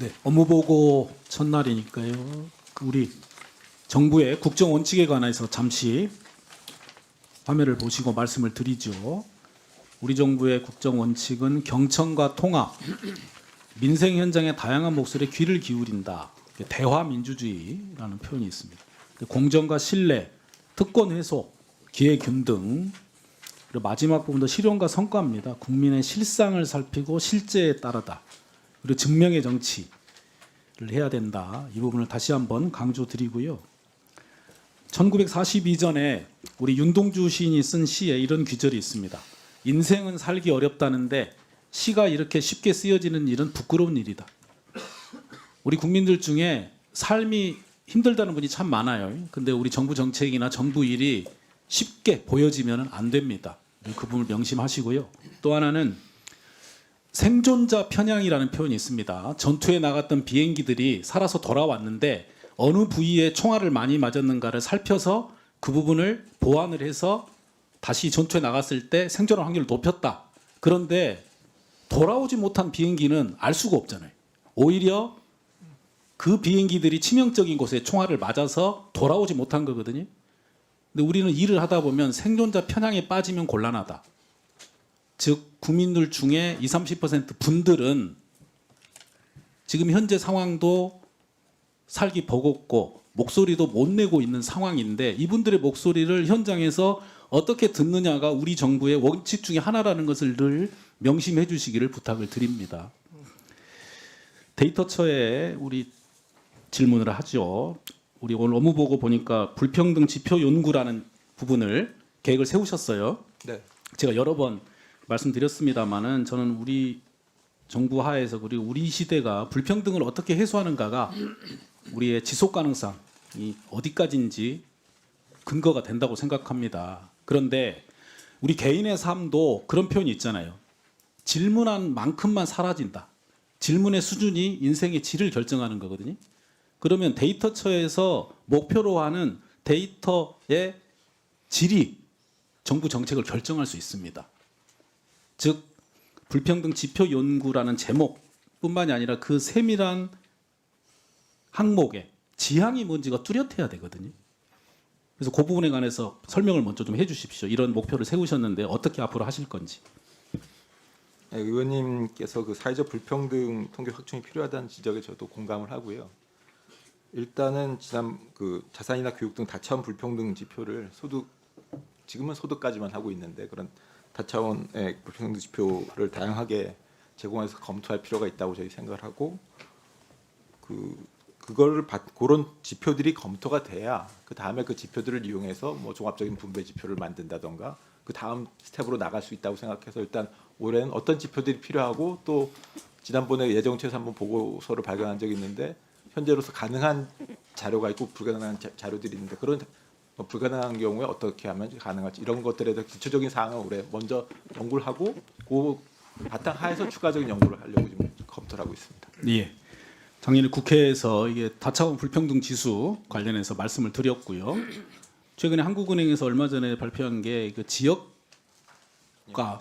네, 업무보고 첫날이니까요. 우리 정부의 국정 원칙에 관해서 잠시 화면을 보시고 말씀을 드리죠. 우리 정부의 국정 원칙은 경청과 통합, 민생 현장의 다양한 목소리에 귀를 기울인다. 대화 민주주의라는 표현이 있습니다. 공정과 신뢰, 특권 회복, 기회 균등, 그리고 마지막 부분도 실현과 성과입니다. 국민의 실상을 살피고 실제에 따르다. 그리고 증명의 정치를 해야 된다. 이 부분을 다시 한번 강조드리고요. 1942전에 우리 윤동주 시인이 쓴 시에 이런 귀절이 있습니다. 인생은 살기 어렵다는데 시가 이렇게 쉽게 쓰여지는 일은 부끄러운 일이다. 우리 국민들 중에 삶이 힘들다는 분이 참 많아요. 근데 우리 정부 정책이나 정부 일이 쉽게 보여지면 안 됩니다. 그 부분을 명심하시고요. 또 하나는 생존자 편향이라는 표현이 있습니다. 전투에 나갔던 비행기들이 살아서 돌아왔는데 어느 부위에 총알을 많이 맞았는가를 살펴서 그 부분을 보완을 해서 다시 전투에 나갔을 때 생존할 확률을 높였다. 그런데 돌아오지 못한 비행기는 알 수가 없잖아요. 오히려 그 비행기들이 치명적인 곳에 총알을 맞아서 돌아오지 못한 거거든요. 근데 우리는 일을 하다 보면 생존자 편향에 빠지면 곤란하다. 즉 국민들 중에 20-30% 분들은 지금 현재 상황도 살기 버겁고 목소리도 못 내고 있는 상황인데 이분들의 목소리를 현장에서 어떻게 듣느냐가 우리 정부의 원칙 중에 하나라는 것을 늘 명심해 주시기를 부탁을 드립니다. 데이터처에 우리 질문을 하죠. 우리 오늘 업무보고 보니까 불평등 지표 연구라는 부분을 계획을 세우셨어요. 네. 제가 여러 번 말씀드렸습니다만은 저는 우리 정부 하에서 그리고 우리 시대가 불평등을 어떻게 해소하는가가 우리의 지속 가능성이 어디까지인지 근거가 된다고 생각합니다. 그런데 우리 개인의 삶도 그런 표현이 있잖아요. 질문한 만큼만 사라진다. 질문의 수준이 인생의 질을 결정하는 거거든요. 그러면 데이터처에서 목표로 하는 데이터의 질이 정부 정책을 결정할 수 있습니다. 즉 불평등 지표 연구라는 제목뿐만이 아니라 그 세밀한 항목에 지향이 뭔지가 뚜렷해야 되거든요. 그래서 그 부분에 관해서 설명을 먼저 좀 해주십시오. 이런 목표를 세우셨는데 어떻게 앞으로 하실 건지. 네, 의원님께서 그 사회적 불평등 통계 확충이 필요하다는 지적에 저도 공감을 하고요. 일단은 지난 그 자산이나 교육 등 다차원 불평등 지표를 지금은 소득까지만 하고 있는데 그런 다차원의 불평등 지표를 다양하게 제공해서 검토할 필요가 있다고 저희 생각을 하고 그런 지표들이 검토가 돼야 그 다음에 그 지표들을 이용해서 뭐 종합적인 분배 지표를 만든다던가 그 다음 스텝으로 나갈 수 있다고 생각해서 일단 올해는 어떤 지표들이 필요하고 또 지난번에 예정처에서 한번 보고서를 발견한 적이 있는데 현재로서 가능한 자료가 있고 불가능한 자료들이 있는데 그런 불가능한 경우에 어떻게 하면 가능할지 이런 것들에 대해서 기초적인 사항을 올해 먼저 연구를 하고 그 바탕 하에서 추가적인 연구를 하려고 지금 검토를 하고 있습니다. 예. 작년에 국회에서 이게 다차원 불평등 지수 관련해서 말씀을 드렸고요. 최근에 한국은행에서 얼마 전에 발표한 게 그 지역과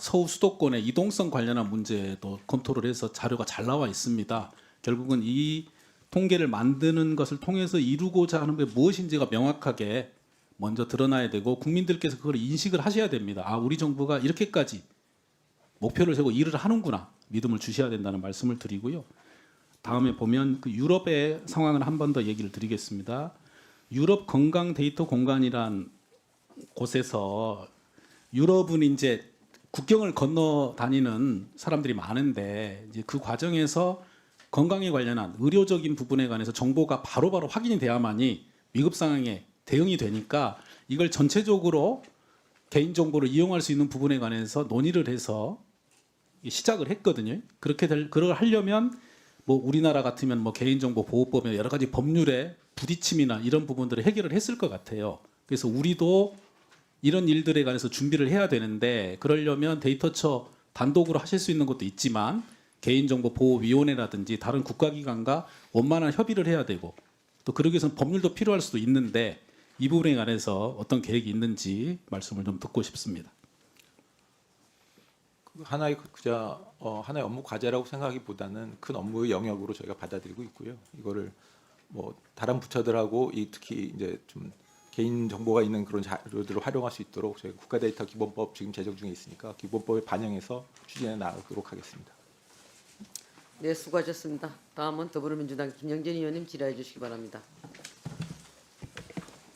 서울 수도권의 이동성 관련한 문제도 검토를 해서 자료가 잘 나와 있습니다. 결국은 이 통계를 만드는 것을 통해서 이루고자 하는 게 무엇인지가 명확하게 먼저 드러나야 되고 국민들께서 그걸 인식을 하셔야 됩니다. 아, 우리 정부가 이렇게까지 목표를 세우고 일을 하는구나 믿음을 주셔야 된다는 말씀을 드리고요. 다음에 보면 그 유럽의 상황을 한 번 더 얘기를 드리겠습니다. 유럽 건강 데이터 공간이란 곳에서 유럽은 이제 국경을 건너 다니는 사람들이 많은데 이제 그 과정에서 건강에 관련한 의료적인 부분에 관해서 정보가 바로바로 확인이 돼야만이 위급 상황에 대응이 되니까 이걸 전체적으로 개인정보를 이용할 수 있는 부분에 관해서 논의를 해서 시작을 했거든요. 그걸 하려면 뭐 우리나라 같으면 뭐 개인정보 보호법이나 여러 가지 법률의 부딪힘이나 이런 부분들을 해결을 했을 것 같아요. 그래서 우리도 이런 일들에 관해서 준비를 해야 되는데 그러려면 데이터처 단독으로 하실 수 있는 것도 있지만 개인정보보호위원회라든지 다른 국가기관과 원만한 협의를 해야 되고 또 그러기 위해서는 법률도 필요할 수도 있는데 이 부분에 관해서 어떤 계획이 있는지 말씀을 좀 듣고 싶습니다. 하나의 하나의 업무 과제라고 생각하기보다는 큰 업무의 영역으로 저희가 받아들이고 있고요. 이거를 뭐 다른 부처들하고 특히 이제 좀 개인 정보가 있는 그런 자료들을 활용할 수 있도록 저희가 국가데이터 기본법 지금 제정 중에 있으니까 기본법에 반영해서 추진해 나가도록 하겠습니다. 네, 수고하셨습니다. 다음은 더불어민주당 김영진 의원님 질의해 주시기 바랍니다.